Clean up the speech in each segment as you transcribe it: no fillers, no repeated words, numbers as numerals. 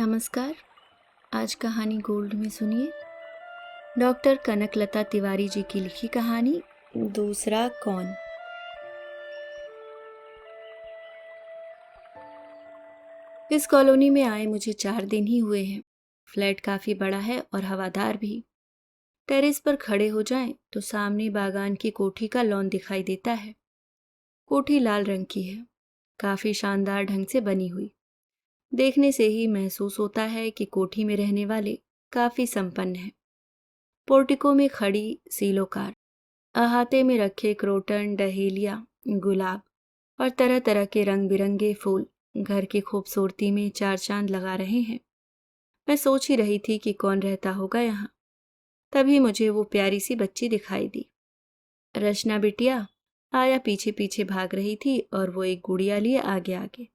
नमस्कार। आज कहानी गोल्ड में सुनिए डॉक्टर कनकलता तिवारी जी की लिखी कहानी दूसरा कौन। इस कॉलोनी में आए मुझे 4 दिन ही हुए हैं। फ्लैट काफी बड़ा है और हवादार भी। टेरेस पर खड़े हो जाएं तो सामने बागान की कोठी का लॉन दिखाई देता है। कोठी लाल रंग की है, काफी शानदार ढंग से बनी हुई। देखने से ही महसूस होता है कि कोठी में रहने वाले काफी संपन्न हैं। पोर्टिको में खड़ी सीलो कार, अहाते में रखे क्रोटन, डहेलिया, गुलाब और तरह तरह के रंग बिरंगे फूल घर की खूबसूरती में चार चांद लगा रहे हैं। मैं सोच ही रही थी कि कौन रहता होगा यहाँ। तभी मुझे वो प्यारी सी बच्ची दिखाई दी। रचना बिटिया आया पीछे पीछे भाग रही थी और वो एक गुड़िया लिए आगे आगे।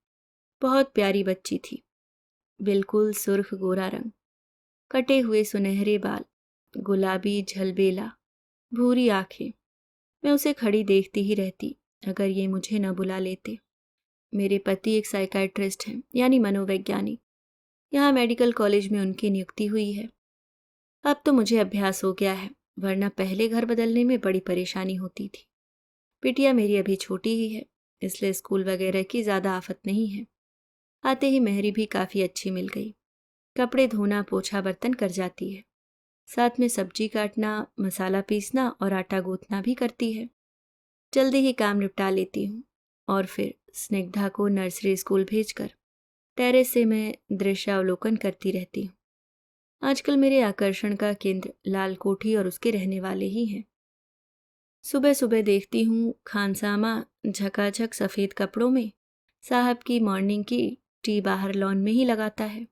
बहुत प्यारी बच्ची थी, बिल्कुल सुर्ख गोरा रंग, कटे हुए सुनहरे बाल, गुलाबी झलबेला, भूरी आंखें। मैं उसे खड़ी देखती ही रहती अगर ये मुझे न बुला लेते। मेरे पति एक साइकाइट्रिस्ट हैं, यानी मनोवैज्ञानिक। यहाँ मेडिकल कॉलेज में उनकी नियुक्ति हुई है। अब तो मुझे अभ्यास हो गया है, वरना पहले घर बदलने में बड़ी परेशानी होती थी। बिटिया मेरी अभी छोटी ही है, इसलिए स्कूल वगैरह की ज़्यादा आफत नहीं है। आते ही मेहरी भी काफ़ी अच्छी मिल गई। कपड़े धोना, पोछा बर्तन कर जाती है। साथ में सब्जी काटना, मसाला पीसना और आटा गूंथना भी करती है। जल्दी ही काम निपटा लेती हूँ और फिर स्निग्धा को नर्सरी स्कूल भेजकर टेरेस से मैं दृश्यावलोकन करती रहती हूँ। आजकल मेरे आकर्षण का केंद्र लाल कोठी और उसके रहने वाले ही हैं। सुबह सुबह देखती हूँ खानसामा झकाझक सफ़ेद कपड़ों में साहब की मॉर्निंग की टी बाहर लॉन में ही लगाता है।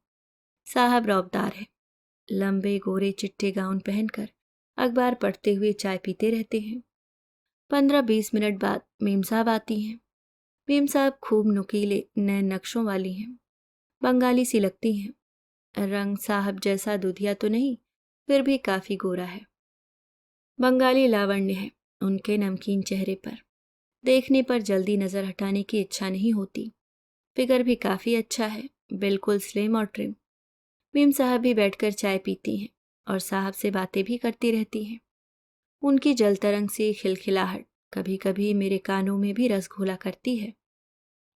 साहब रौबदार है, लंबे गोरे चिट्टे गाउन पहनकर अखबार पढ़ते हुए चाय पीते रहते हैं। 15-20 मिनट बाद मीम साहब आती हैं। मीम साहब खूब नुकीले नए नक्शों वाली हैं, बंगाली सी लगती हैं। रंग साहब जैसा दूधिया तो नहीं, फिर भी काफी गोरा है। बंगाली लावण्य है उनके नमकीन चेहरे पर। देखने पर जल्दी नजर हटाने की इच्छा नहीं होती। फिगर भी काफी अच्छा है, बिल्कुल स्लिम और ट्रिम। मीम साहब भी बैठकर चाय पीती हैं और साहब से बातें भी करती रहती हैं। उनकी जलतरंग सी खिलखिलाहट कभी कभी मेरे कानों में भी रस घोला करती है।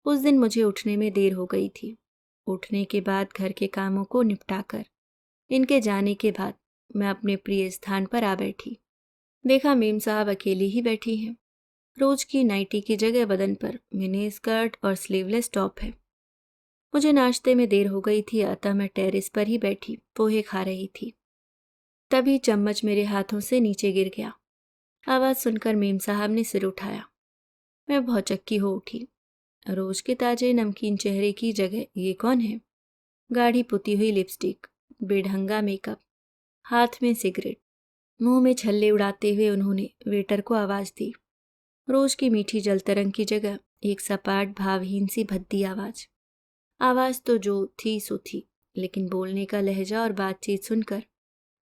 उस दिन मुझे उठने में देर हो गई थी। उठने के बाद घर के कामों को निपटाकर इनके जाने के बाद मैं अपने प्रिय स्थान पर आ बैठी। देखा मीम साहब अकेली ही बैठी हैं। रोज की नाइटी की जगह बदन पर मिनी स्कर्ट और स्लीवलेस टॉप है। मुझे नाश्ते में देर हो गई थी, अतः मैं टेरेस पर ही बैठी पोहे खा रही थी। तभी चम्मच मेरे हाथों से नीचे गिर गया। आवाज सुनकर मीम साहब ने सिर उठाया। मैं भौचक्की हो उठी। रोज के ताजे नमकीन चेहरे की जगह ये कौन है? गाढ़ी पुती हुई लिपस्टिक, बेढंगा मेकअप, हाथ में सिगरेट, मुंह में छल्ले उड़ाते हुए उन्होंने वेटर को आवाज दी। रोज की मीठी जलतरंग की जगह एक सपाट भावहीन सी भद्दी आवाज। आवाज तो जो थी सो थी, लेकिन बोलने का लहजा और बातचीत सुनकर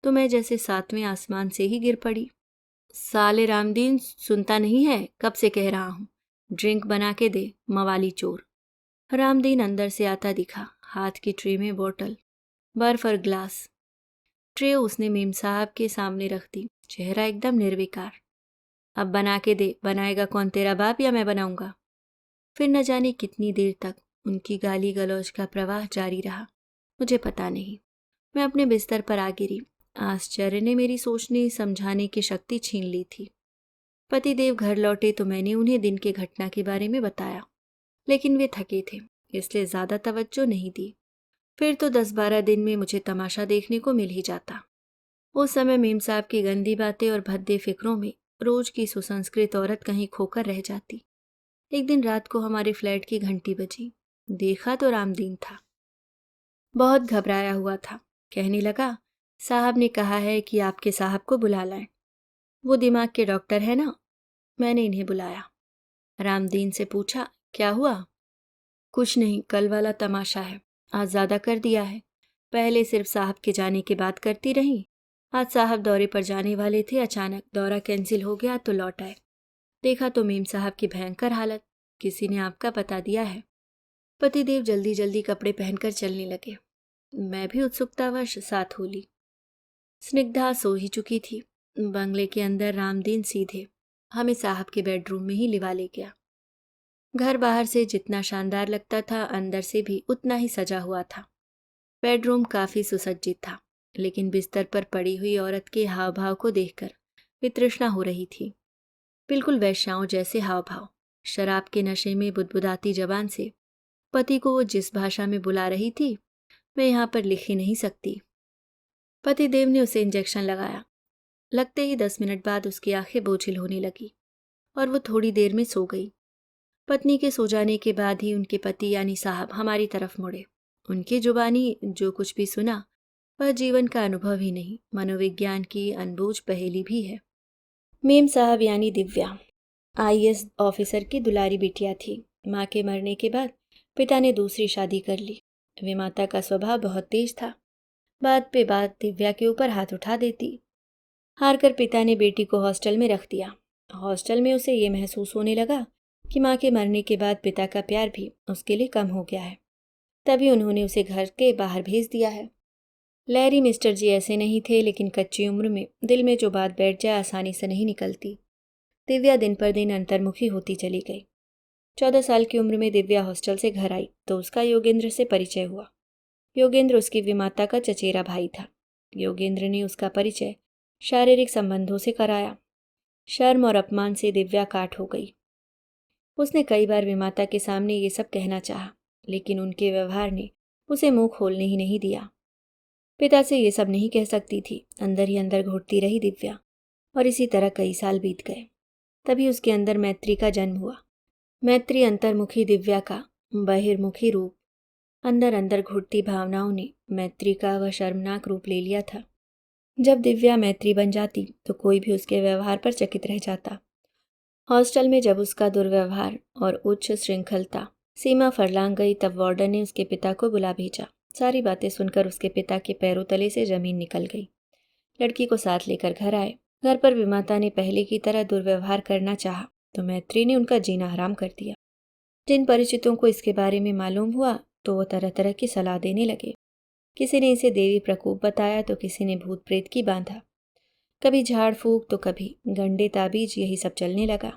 तो मैं जैसे 7वें आसमान से ही गिर पड़ी। साले रामदीन, सुनता नहीं है? कब से कह रहा हूं, ड्रिंक बना के दे, मवाली चोर। रामदीन अंदर से आता दिखा, हाथ की ट्रे में बोतल, बर्फ और ग्लास। ट्रे उसने मीम साहब के सामने रख दी, चेहरा एकदम निर्विकार। अब बना के दे, बनाएगा कौन, तेरा बाप या मैं बनाऊंगा? फिर न जाने कितनी देर तक उनकी गाली गलौज का प्रवाह जारी रहा, मुझे पता नहीं। मैं अपने बिस्तर पर आ गिरी। आश्चर्य ने मेरी सोचने समझाने की शक्ति छीन ली थी। पतिदेव घर लौटे तो मैंने उन्हें दिन के घटना के बारे में बताया, लेकिन वे थके थे, इसलिए ज्यादा तवज्जो नहीं दी। फिर तो 10-12 दिन में मुझे तमाशा देखने को मिल ही जाता। उस समय मीम साहब की गंदी बातें और भद्दे फिक्रों में रोज की सुसंस्कृत औरत कहीं खोकर रह जाती। एक दिन रात को हमारे फ्लैट की घंटी बजी। देखा तो रामदीन था। बहुत घबराया हुआ था। कहने लगा, साहब ने कहा है कि आपके साहब को बुला लाएं। वो दिमाग के डॉक्टर है ना? मैंने इन्हें बुलाया। रामदीन से पूछा, क्या हुआ? कुछ नहीं, कल वाला तमाशा है, आज ज्यादा कर दिया है। पहले सिर्फ साहब के जाने के बाद करती रही। आज साहब दौरे पर जाने वाले थे, अचानक दौरा कैंसिल हो गया तो लौट आए। देखा तो मीम साहब की भयंकर हालत। किसी ने आपका बता दिया है। पतिदेव जल्दी जल्दी कपड़े पहनकर चलने लगे। मैं भी उत्सुकतावश साथ हो ली। स्निग्धा सो ही चुकी थी। बंगले के अंदर रामदीन सीधे हमें साहब के बेडरूम में ही लिवा ले गया। घर बाहर से जितना शानदार लगता था, अंदर से भी उतना ही सजा हुआ था। बेडरूम काफी सुसज्जित था, लेकिन बिस्तर पर पड़ी हुई औरत के हाव भाव को देखकर वितृष्णा हो रही थी। बिल्कुल वैश्याओं जैसे हाव भाव। शराब के नशे में बुदबुदाती जबान से पति को वो जिस भाषा में बुला रही थी, मैं यहाँ पर लिख ही नहीं सकती। पतिदेव ने उसे इंजेक्शन लगाया। लगते ही 10 मिनट बाद उसकी आंखें बोझिल होने लगी और वो थोड़ी देर में सो गई। पत्नी के सो जाने के बाद ही उनके पति यानी साहब हमारी तरफ मुड़े। उनकी जुबानी जो कुछ भी सुना वह जीवन का अनुभव ही नहीं, मनोविज्ञान की अनबूझ पहेली भी है। मेम साहब यानी दिव्या आईएएस ऑफिसर की दुलारी बिटिया थी। माँ के मरने के बाद पिता ने दूसरी शादी कर ली। विमाता का स्वभाव बहुत तेज था। बात पे बात दिव्या के ऊपर हाथ उठा देती। हार कर पिता ने बेटी को हॉस्टल में रख दिया। हॉस्टल में उसे ये महसूस होने लगा कि माँ के मरने के बाद पिता का प्यार भी उसके लिए कम हो गया है। तभी उन्होंने उसे घर के बाहर भेज दिया है। लहरी मिस्टर जी ऐसे नहीं थे, लेकिन कच्ची उम्र में दिल में जो बात बैठ जाए आसानी से नहीं निकलती। दिव्या दिन पर दिन अंतर्मुखी होती चली गई। 14 साल की उम्र में दिव्या हॉस्टल से घर आई तो उसका योगेंद्र से परिचय हुआ। योगेंद्र उसकी विमाता का चचेरा भाई था। योगेंद्र ने उसका परिचय शारीरिक संबंधों से कराया। शर्म और अपमान से दिव्या काट हो गई। उसने कई बार विमाता के सामने ये सब कहना चाहा, लेकिन उनके व्यवहार ने उसे मुंह खोलने ही नहीं दिया। पिता से ये सब नहीं कह सकती थी। अंदर ही अंदर घुटती रही दिव्या, और इसी तरह कई साल बीत गए। तभी उसके अंदर मैत्री का जन्म हुआ। मैत्री अंतर्मुखी दिव्या का बहिर्मुखी रूप। अंदर अंदर घुटती भावनाओं ने मैत्री का वह शर्मनाक रूप ले लिया था। जब दिव्या मैत्री बन जाती तो कोई भी उसके व्यवहार पर चकित रह जाता। हॉस्टल में जब उसका दुर्व्यवहार और उच्च श्रृंखलता सीमा फरलांग गई, तब वार्डन ने उसके पिता को बुला भेजा। सारी बातें सुनकर उसके पिता के पैरों तले से जमीन निकल गई। लड़की को साथ लेकर घर आए। घर पर विमाता ने पहले की तरह दुर्व्यवहार करना चाहा तो मैत्री ने उनका जीना हराम कर दिया। जिन परिचितों को इसके बारे में मालूम हुआ तो वो तरह तरह की सलाह देने लगे। किसी ने इसे देवी प्रकोप बताया तो किसी ने भूत प्रेत की बांधा। कभी झाड़ फूक तो कभी गंडे ताबीज, यही सब चलने लगा।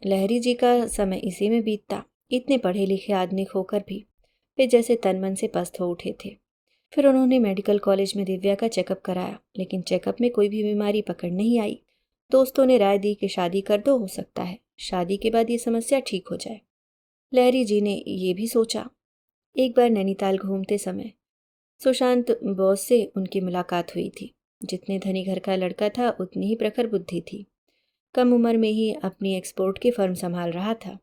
लहरी जी का समय इसी में बीतता। इतने पढ़े लिखे आदमी होकर भी वे जैसे तन मन से पस्त हो उठे थे। फिर उन्होंने मेडिकल कॉलेज में दिव्या का चेकअप कराया, लेकिन चेकअप में कोई भी बीमारी पकड़ नहीं आई। दोस्तों ने राय दी कि शादी कर दो, हो सकता है शादी के बाद ये समस्या ठीक हो जाए। लहरी जी ने ये भी सोचा। एक बार नैनीताल घूमते समय सुशांत बॉस से उनकी मुलाकात हुई थी। जितने धनी घर का लड़का था उतनी ही प्रखर बुद्धि थी। कम उम्र में ही अपनी एक्सपोर्ट की फर्म संभाल रहा था।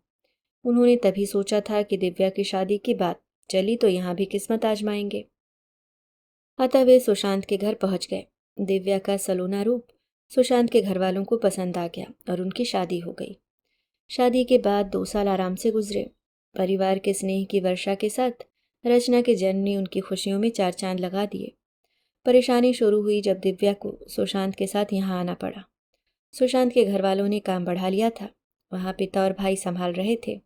उन्होंने तभी सोचा था कि दिव्या की शादी की बात चली तो यहाँ भी किस्मत आजमाएंगे। अतः वे सुशांत के घर पहुंच गए। दिव्या का सलोना रूप सुशांत के घर वालों को पसंद आ गया और उनकी शादी हो गई। शादी के बाद 2 साल आराम से गुजरे। परिवार के स्नेह की वर्षा के साथ रचना के जन्म ने उनकी खुशियों में 4 चांद लगा दिए। परेशानी शुरू हुई जब दिव्या को सुशांत के साथ यहाँ आना पड़ा। सुशांत के घर वालों ने काम बढ़ा लिया था। वहाँ पिता और भाई संभाल रहे थे।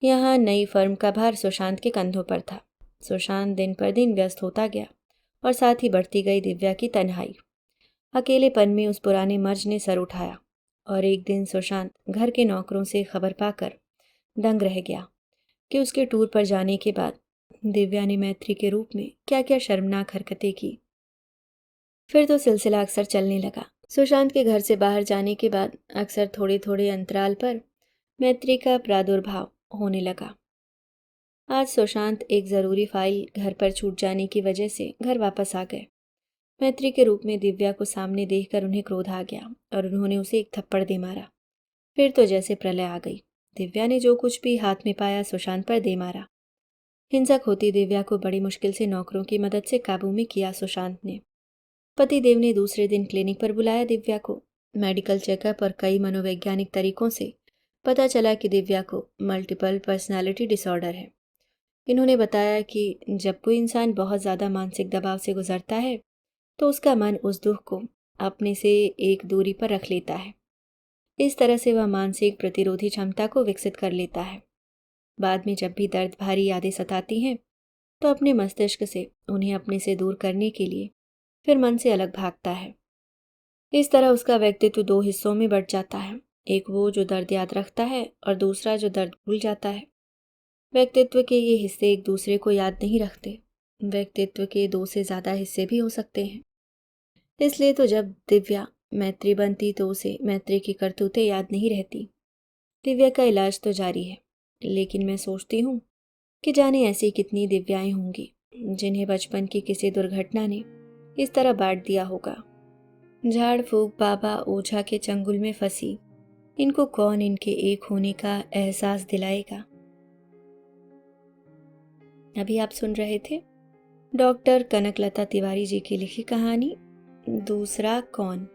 यहाँ नई फर्म का भार सुशांत के कंधों पर था। सुशांत दिन पर दिन व्यस्त होता गया और साथ ही बढ़ती गई दिव्या की तन्हाई। अकेलेपन में उस पुराने मर्ज ने सर उठाया और एक दिन सुशांत घर के नौकरों से खबर पाकर दंग रह गया कि उसके टूर पर जाने के बाद दिव्या ने मैत्री के रूप में क्या क्या शर्मनाक हरकतें की। फिर तो सिलसिला अक्सर चलने लगा। सुशांत के घर से बाहर जाने के बाद अक्सर थोड़े थोड़े अंतराल पर मैत्री का प्रादुर्भाव होने लगा। आज सुशांत एक ज़रूरी फाइल घर पर छूट जाने की वजह से घर वापस आ गए। मैत्री के रूप में दिव्या को सामने देखकर उन्हें क्रोध आ गया और उन्होंने उसे एक थप्पड़ दे मारा। फिर तो जैसे प्रलय आ गई। दिव्या ने जो कुछ भी हाथ में पाया सुशांत पर दे मारा। हिंसक होती दिव्या को बड़ी मुश्किल से नौकरों की मदद से काबू में किया सुशांत ने। पतिदेव ने दूसरे दिन क्लिनिक पर बुलाया दिव्या को। मेडिकल चेकअप और कई मनोवैज्ञानिक तरीकों से पता चला कि दिव्या को मल्टीपल पर्सनालिटी डिसऑर्डर है। इन्होंने बताया कि जब कोई इंसान बहुत ज़्यादा मानसिक दबाव से गुजरता है तो उसका मन उस दुख को अपने से एक दूरी पर रख लेता है। इस तरह से वह मानसिक प्रतिरोधी क्षमता को विकसित कर लेता है। बाद में जब भी दर्द भारी यादें सताती हैं तो अपने मस्तिष्क से उन्हें अपने से दूर करने के लिए फिर मन से अलग भागता है। इस तरह उसका व्यक्तित्व दो हिस्सों में बंट जाता है, एक वो जो दर्द याद रखता है और दूसरा जो दर्द भूल जाता है। व्यक्तित्व के ये हिस्से एक दूसरे को याद नहीं रखते। व्यक्तित्व के दो से ज़्यादा हिस्से भी हो सकते हैं। इसलिए तो जब दिव्या मैत्री बनती तो उसे मैत्री की करतूतें याद नहीं रहती। दिव्या का इलाज तो जारी है, लेकिन मैं सोचती हूँ कि जाने ऐसी कितनी दिव्याएं होंगी जिन्हें बचपन की किसी दुर्घटना ने इस तरह बांट दिया होगा। झाड़ फूक बाबा ओझा के चंगुल में फंसी इनको कौन इनके एक होने का एहसास दिलाएगा। अभी आप सुन रहे थे डॉक्टर कनकलता तिवारी जी की लिखी कहानी दूसरा कौन।